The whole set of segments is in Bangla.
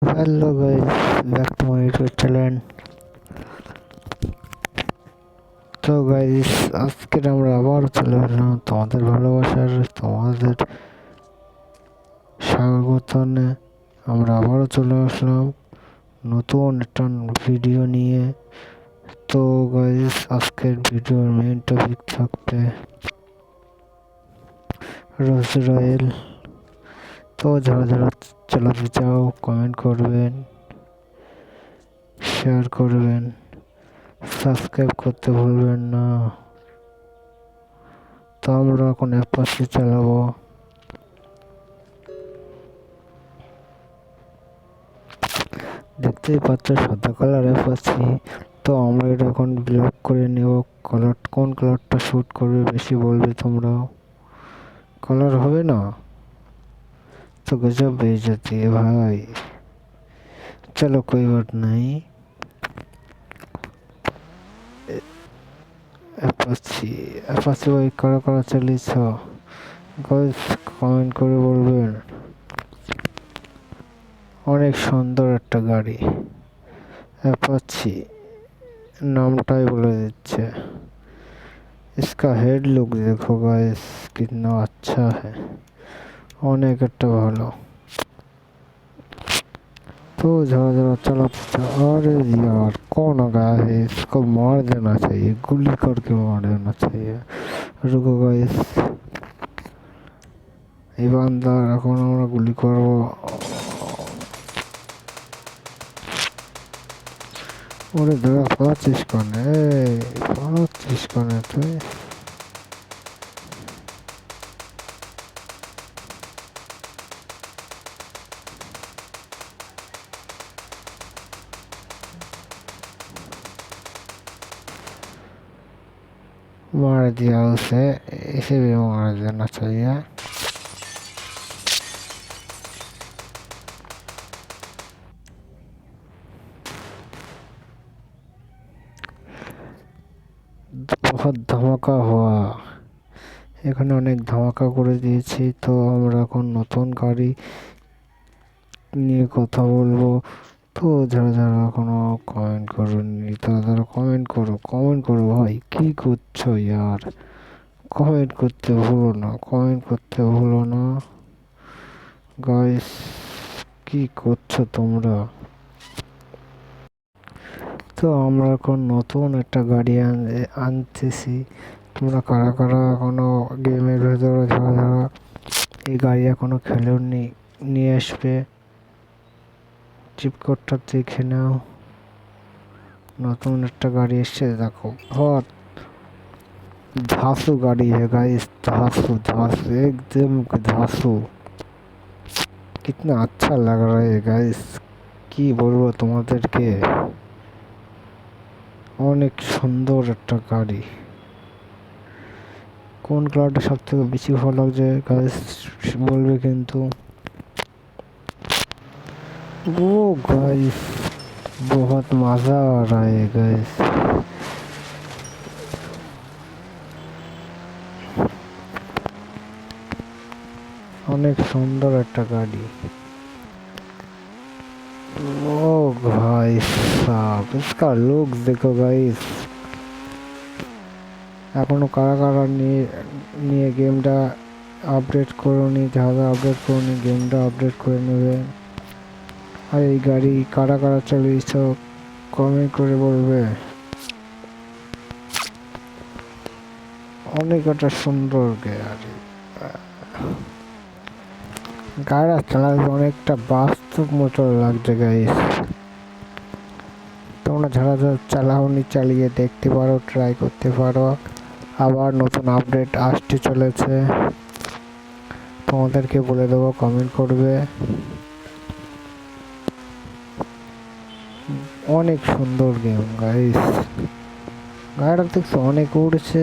Hello guys, back to my YouTube channel. তো গাইস, আজকে আমরা আবার চলে আসলাম তোমাদের ভালোবাসার, তোমাদের স্বাগতনে। আমরা আবারও চলে আসলাম নতুন একটা ভিডিও নিয়ে। তো গাইস, আজকের ভিডিওর মেইন টপিক থাকবে রোজ রয়েল। তো যারা যারা চালাতে চাও কমেন্ট করবেন, শেয়ার করবেন, সাবস্ক্রাইব করতে ভুলবেন না। তো আমরা এখন অ্যাপাচি চালাবো। দেখতেই পাচ্ছ সাদা কালার অ্যাপাচি। তো আমরা এটা এখন ব্লক করে নেব। কালার কোন কালারটা শ্যুট করবে বেশি বলবে তোমরা। কালার হবে না তো গজব বেইজ্জতি है ভাই। চলো कोई बात नहीं। অ্যাপাচি ভাই কারা কারা চালিয়েছ গাইস কমেন্ট করে বলবেন। অনেক সুন্দর একটা গাড়ি অ্যাপাচি, नामटाई बोले दिच्छे। इसका हेड लुक देखो गाइस कितना अच्छा है, অনেক একটা ভালো। तो जरा जरा चला। अरे यार कौन आ गया है, इसको मार देना चाहिए, गोली करके मार देना चाहिए। रुको गाइस, ईमानदार এখন আমরা গুলি করব। ওরে দাদা পালাচ্ছিস কনে, পালাচ্ছিস কনে তুই? मार दिया उसे, इसे भी मार देना चाहिए। बहुत धमाका हुआ, এখানে অনেক ধামাকা করে দিয়েছি। তো আমরা এখন নতুন গাড়ি নিয়ে কথা বলবো। তো যারা যারা এখনো কমেন্ট করোনি তারা তারা কমেন্ট করো ভাই, কি করছো ইয়ার? কমেন্ট করতে ভুলো না গাইস। কি করছো তোমরা? তো আমরা এখন নতুন একটা গাড়ি আনতেছি। তোমরা কারা কারা এখনো গেমের ভেতরে যারা যারা এই গাড়ি এখনো খেলোনি নিয়ে আসবে। চিপকোডটা দেখে নাও, নতুন একটা গাড়ি এসছে দেখো। बहुत धांसू गाड़ी है गाइस, धांसू धांसू एकदम धांसू। कितना अच्छा लग रहा है गाइस, কি বলবো তোমাদেরকে। অনেক সুন্দর একটা গাড়ি। কোন কালারটা সব থেকে বেশি ভালো লাগছে গাইস বলবে কিন্তু। वो गाइस बहुत मजा आ रहा है गाइस। অনেক সুন্দর একটা গাড়ি। ओ भाई साहब इसका लुक देखो गाइस। এখনো কারা কারা নিয়ে গেমটা আপডেট করোনি, যারা আপডেট করোনি গেমটা আপডেট করে নেবে। আর এই গাড়ি কারা কারা চালিয়েছ কমেন্ট করে বলবে। অনেক একটা সুন্দর গাড়ি, গাড়িটা চালাতে অনেকটা বাস্তব মতো লাগছে গাইস। তোমরা যারা যারা চালাওনি চালিয়ে দেখতে পারো, ট্রাই করতে পারো। আবার নতুন আপডেট আসতে চলেছে, তোমাদেরকে বলে দেবো, কমেন্ট করবে। অনেক সুন্দর গেম গাইস। গাড়িটা দেখছো অনেক উড়ছে।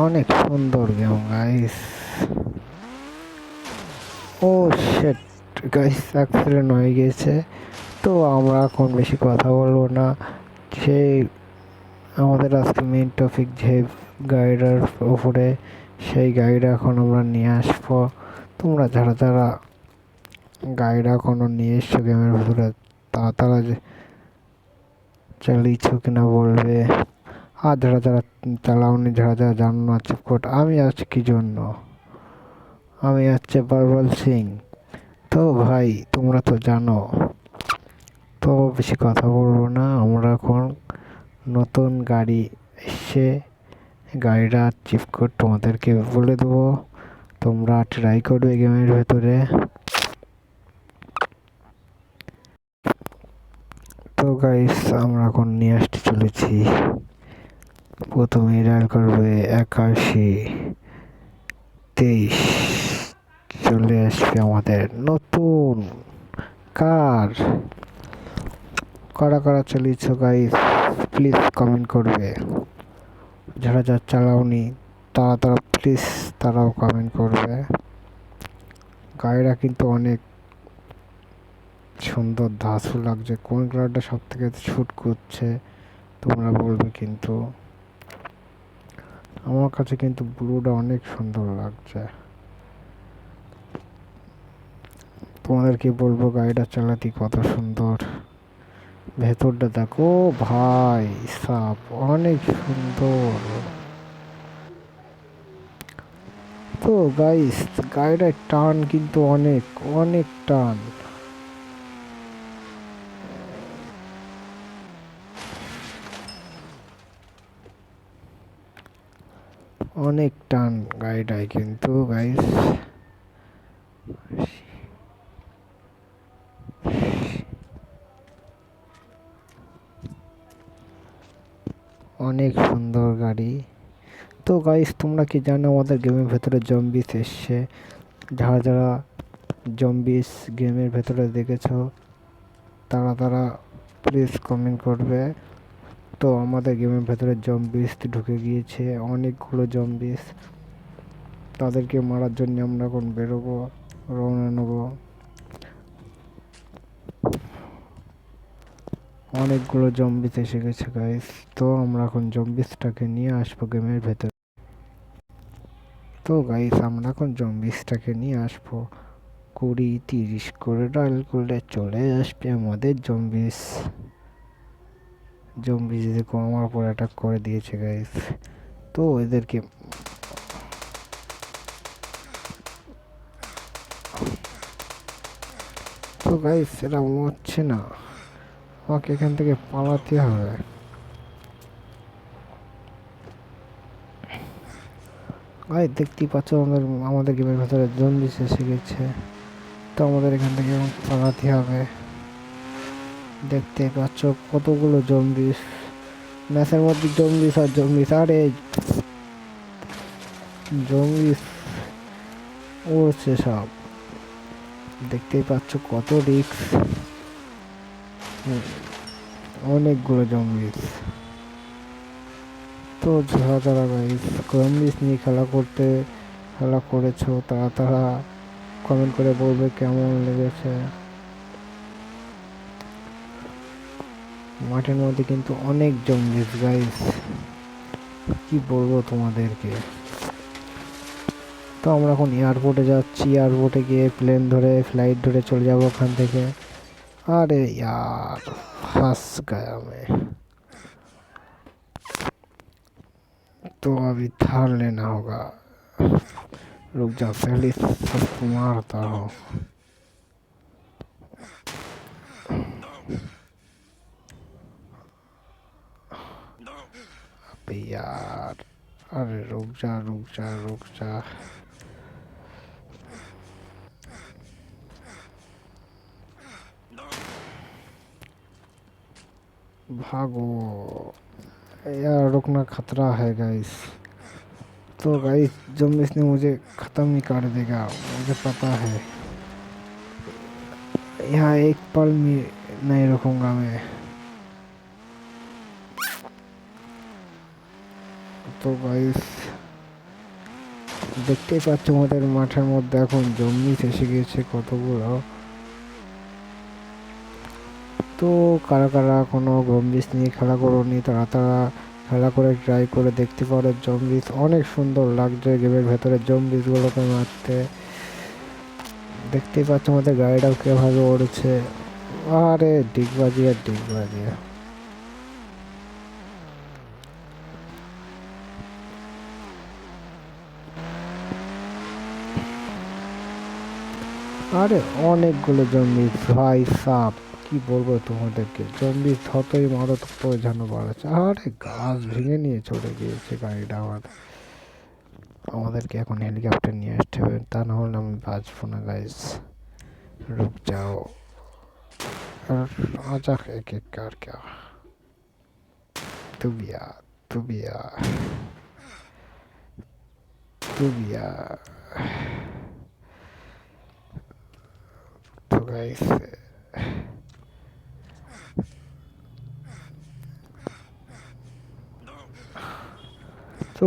অনেক সুন্দর গেম গাইস। ও শিট গাইস, অ্যাক্সিডেন্ট হয়ে গেছে। তো আমরা এখন বেশি কথা বলবো না, সেই আমাদের আজকে মেইন টপিক যে গাড়িটার উপরে, সেই গাড়িটা এখন আমরা নিয়ে আসবো। তোমরা যারা যারা গাড়িটা এখনো নিয়ে এসছো গেমের ভিতরে, তারা চালিয়েছো কিনা বলবে। আর যারা যারা চালাওনি, যারা যারা জানো না চিপকোড, আমি আছি কি জন্য, আমি হচ্ছে বারবল সিং। তো ভাই তোমরা তো জানো, তো বেশি কথা বলবো না। আমরা এখন নতুন গাড়ি এসছে, গাড়িটা চিপকোড তোমাদেরকে বলে দেবো, তোমরা ট্রাই করবে গেমের ভেতরে। তো গাইস আমরা এখন নিয়ে আসতে চলেছি। প্রথমে ডায়াল করবে 8123, চলে আসবে আমাদের নতুন কার। কারা কারা চালিয়েছ গাইস প্লিজ কমেন্ট করবে। যারা যা চালাওনি তারা প্লিজ তারাও কমেন্ট করবে। গাড়িটা কিন্তু অনেক সুন্দর, ধাঁসু লাগছে। কোন কালারটা সব থেকে শুট করছে তোমরা বলবে, কিন্তু আমার কাছে কিন্তু ব্লুটা অনেক সুন্দর লাগছে। তোমাদেরকে বলবো গাড়িটা চালাতে কত সুন্দর। ভেতরটা দেখো ভাই সাব, অনেক সুন্দর। তো গাইস গাড়িটার টান কিন্তু অনেক অনেক টান। অনেক টান গাড়িটায় কিন্তু গাইস। অনেক সুন্দর গাড়ি। তো গাইস তোমরা কি জানো আমাদের গেমের ভেতরে জম্বিস এসছে? যারা যারা জম্বিস গেমের ভেতরে দেখেছো তারা প্লিজ কমেন্ট করবে। তো আমাদের গেমের ভেতরে জম্বিস ঢুকে গিয়েছে, অনেকগুলো জম্বিস। তাদেরকে মারার জন্য আমরা এখন বেরোবো, রওনা নেবো। অনেকগুলো জম্বিস এসে গেছে গাইস। তো আমরা এখন জম্বিসটাকে নিয়ে আসবো গেমের ভেতরে। তো গাইস আমরা এখন জম্বিসটাকে নিয়ে আসবো। 20-30 করে ডায়াল করলে চলে আসবে আমাদের জম্বিস। জম্বিস দেখো আমার উপর অ্যাটাক করে দিয়েছে গাইস। তো এদেরকে তো গাইস এরা মরছে না, আমাকে এখান থেকে পালাতে হবে। গাইস দেখতেই পাচ্ছ আমাদের গেমের ভেতরে জম্বিস এসে গেছে। তো আমাদের এখান থেকে পালাতে হবে। দেখতে পাচ্ছ কতগুলো জম্বিস, ম্যাচের মধ্যে জম্বিস আর জম্বিস। আরে জম্বিস উড়ছে সব, দেখতেই পাচ্ছ কত রিস্ক। অনেকগুলো জম্বিস। তো যারা যারা গাইস জম্বিস নিয়ে খেলা করেছো তারা কমেন্ট করে বলবে কেমন লেগেছে। মাঠের মধ্যে কিন্তু অনেক জম্বিস গাইস, কি বলবো তোমাদেরকে। তো আমরা এখন এয়ারপোর্টে যাচ্ছি, এয়ারপোর্টে গিয়ে ফ্লাইট ধরে চলে যাবো ওখান থেকে। अरे यार फंस गया मैं, तो अभी थार लेना होगा। रुक जा पहले सबको मारता हूँ। अबे यार, अरे रुक जा रुक जा रुक जा। भागो यार, रुकना खतरा है गाइस। तो गाइस जम्बिस ने मुझे ख़त्म ही कर देगा, मुझे पता है। यहाँ एक पल में नहीं रुकूंगा मैं। তো গাইস দেখতেই পাচ্ছ আমাদের মাঠের মধ্যে এখন জম্বিস এসে গেছে কতগুলো। তো কারা কারা কোনো জম্বিস নিয়ে খেলা করোনি তারা খেলা করে ট্রাই করে দেখতে পারো। জম্বিস অনেক সুন্দর লাগছে গেমের ভেতরে জম্বিস গুলোকে মারতে। দেখতেই পাচ্ছ আমাদের গাড়িটাও কিভাবে উড়ছে। আরে ডিগবাজি আর ডিগবাজি। আরে অনেকগুলো জম্বিস ভাই সাপ, কি বলবো তোমাদেরকে, জম্বিস যতই মারো ততই যেন বাড়াচ্ছে। আরে গাছ ভেঙে নিয়ে চলে গিয়েছে গাড়িটা আমাদের। আমাদেরকে এখন হেলিকপ্টার নিয়ে আসতে হবে, তা না হলে আমি বাঁচবো না গাইস। रुक जाओ और आजा एक एक कर क्या। तू भी आ, तू भी आ, तू भी आ। तो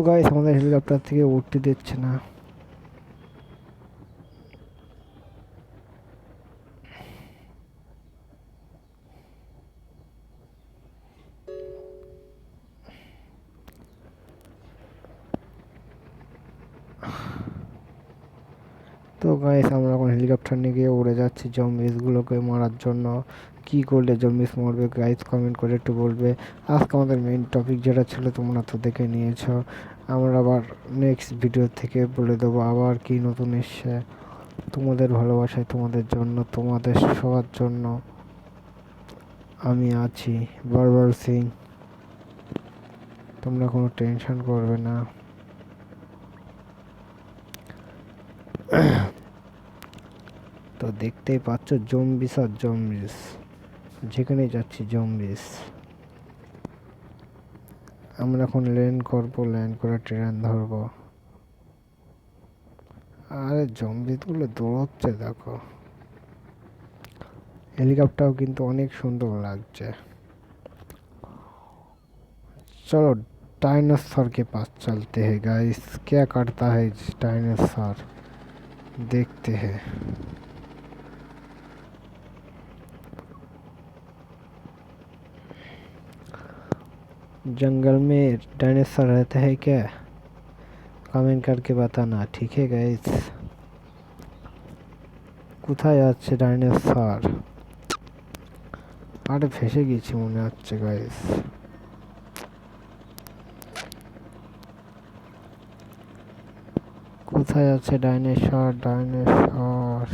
गाइस আমাদের হেলিকপ্টার থেকে উঠতে দিচ্ছে না। তো গাইস আমরা এখন হেলিকপ্টার নিয়ে গিয়ে উড়ে যাচ্ছি জম্বিস গুলোকে মারার জন্য। কি করলে জম্বিস মরবে গাইস কমেন্ট করে একটু বলবে। আজকে আমাদের মেইন টপিক যেটা ছিল তোমরা তো দেখে নিয়েছো। আমরা আবার নেক্সট ভিডিও থেকে বলে দেবো আবার কি নতুন এসছে। তোমাদের ভালোবাসায় তোমাদের জন্য, তোমাদের সবার জন্য আমি আছি বারবার সিং। তোমরা কোনো টেনশন করবে না। তো দেখতেই পাচ্ছ জম্বিস আর জম্বিস, যেখানে যাচ্ছি জম্বিস। আমরা এখন ল্যান্ড করবো, ল্যান্ড করে ট্রেন ধরবো। আরে জম্বিস গুলো দৌড়চ্ছে দেখো। হেলিকপ্টারও কিন্তু অনেক সুন্দর লাগছে। चलो डायनासोर के पास चलते हैं गाइस, क्या करता है डायनासोर, देखते हैं। जंगल में डायनासोर रहते हैं क्या, कमेंट करके बताना, ठीक है गाइस। কোথায় যাচ্ছে ডাইনোসর? আরে ফেসে গেছি মনে হচ্ছে গাইস। কোথায় আছে ডাইনোসর, ডাইনোসর?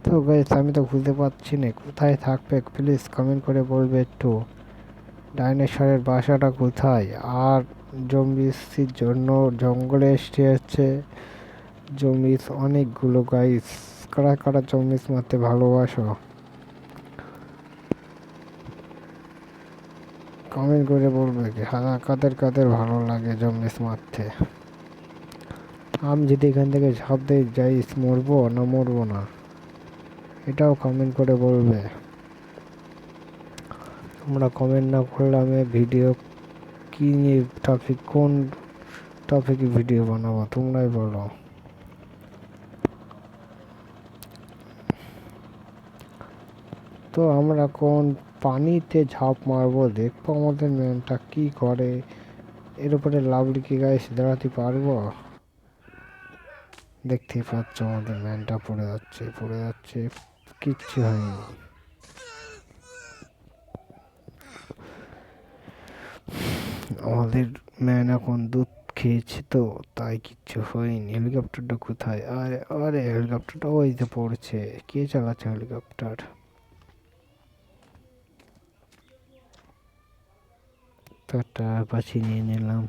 তো গাইস আমি তো খুঁজে পাচ্ছি না, কোথায় থাকবে প্লিজ কমেন্ট করে বলবে একটু। ডাইনোসরের বাসাটা কোথায়? আর জম্বিসের জন্য জঙ্গলে এসে হচ্ছে জম্বিস অনেকগুলো গাইস। কারা কারা জম্বিস মারতে ভালোবাসো কমেন্ট করে বলবে কি, কাদের কাদের ভালো লাগে জম্বিস মারতে। আমি যদি এখান থেকে ঝাঁপ দিয়ে যাই মরবো না মরবো না, এটাও কমেন্ট করে বলবে। তোমরা কমেন্ট না করলে আমি ভিডিও কি নিয়ে টপিক, কোন টপিকে ভিডিও বানাবো তোমরাই বলো। তো আমরা কোন পানিতে ঝাঁপ মারবো, দেখবো আমাদের ম্যানটা কি করে। এর উপরে লাভ লিখে গাইস দাঁড়াতে পারবো? দেখতেই পাচ্ছ আমাদের ম্যানটা পড়ে যাচ্ছে, পড়ে যাচ্ছে, কিচ্ছু হয়নি। আমাদের ম্যান এখন দুধ খেয়েছে তো তাই কিচ্ছু হয়নি। হেলিকপ্টারটা কোথায়? আরে আরে হেলিকপ্টারটা ওই যে পড়ছে। কে চালাচ্ছে হেলিকপ্টার? তো একটা অ্যাপাচি নিয়ে নিলাম।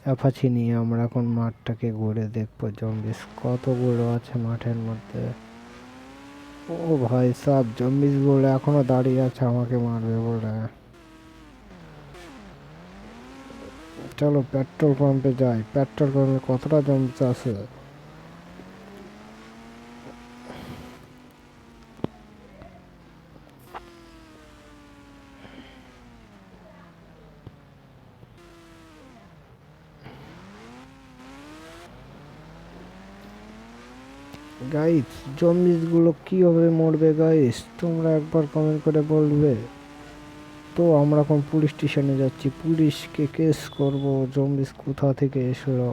অ্যাপাচি নিয়ে আমরা এখন মাঠটাকে ঘুরে দেখবো জম্বিস কতগুলো আছে মাঠের মধ্যে। ও ভাই সব জম্বিস গুলো এখনো দাঁড়িয়ে আছে আমাকে মারবে বলে। চলো পেট্রোল পাম্পে যাই, পেট্রোল পাম্পে কতটা জম্বিস আছে। গাইস জম্বিস গুলো কিভাবে মরবে গাইস, তোমরা একবার কমেন্ট করে বলবে। তো আমরা এখন পুলিশ স্টেশনে যাচ্ছি, পুলিশকে কেস করব জম্বিস কোথা থেকে এসলো।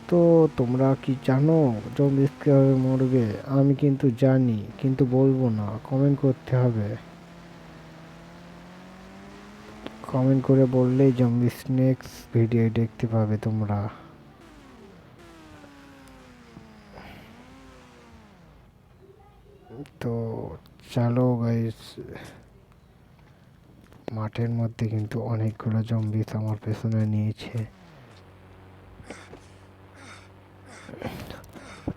তো তোমরা কি জানো জম্বিস কিভাবে মরবে? আমি কিন্তু জানি, কিন্তু বলবো না, কমেন্ট করতে হবে। কমেন্ট করে বললেই জম্বিস নেক্সট ভিডিও দেখতে পাবে তোমরা। তো চলো গাইস, মাঠের মধ্যে কিন্তু অনেকগুলো জম্বিস আমার পেছনে নিয়েছে।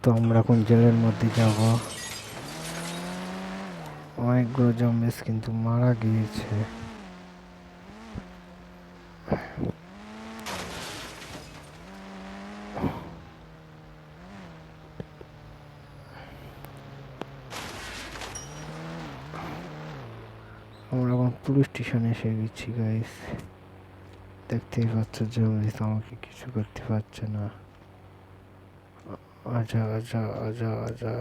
তো আমরা এখন জেলের মধ্যে যাব। অনেকগুলো জম্বিস কিন্তু মারা গিয়েছে। আমরা এখন পুলিশ স্টেশনে এসে গেছি গাইস, দেখতেই পাচ্ছ জম্বিস আমাকে কিছু করতে পারছে না। আজা আজা আজা আজা।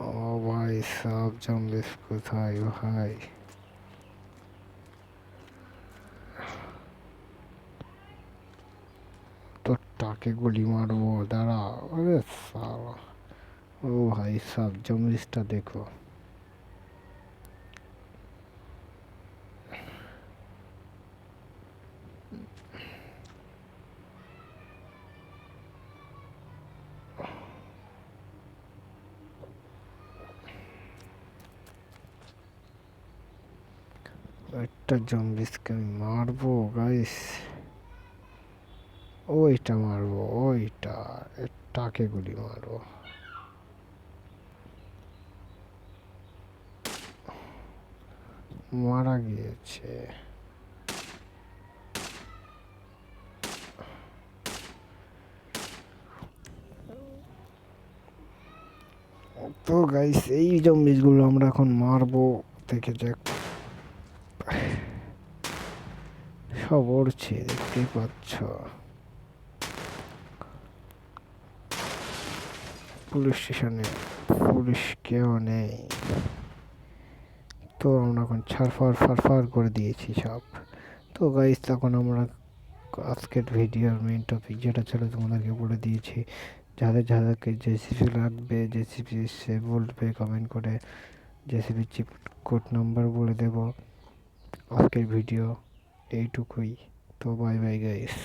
ও ভাই সব জম্বিস কোথায় ভাই? তো টাকে গুলি মারবো, দাঁড়া। আরে সালা, ও ভাই সব জম্বিসটা দেখো। একটা জম্বিসকে আমি মারবো গাইস, ওইটা মারবো, ওইটা টাকে গুলি মারবো। মারা গিয়েছে। তো গাইস এই জম্বিসগুলো আমরা এখন মারবো, দেখে যাক। সব উড়ছে দেখতেই পাচ্ছ। পুলিশ স্টেশনে পুলিশ কেউ নেই, তো আমরা এখন ছাড়ফাড় ফাড়ফাড় করে দিয়েছি সব। তো গাইস তখন আমরা আজকের ভিডিওর মেইন টপিক যেটা ছিল তোমাদেরকে বলে দিয়েছি। যাদের যাদেরকে জেসিপি লাগবে, জেসিপি সে বলবে কমেন্ট করে, জেসিপি চিপ কোড নাম্বার বলে দেব। আজকের ভিডিও এইটুকুই। তো বাই বাই গাইস।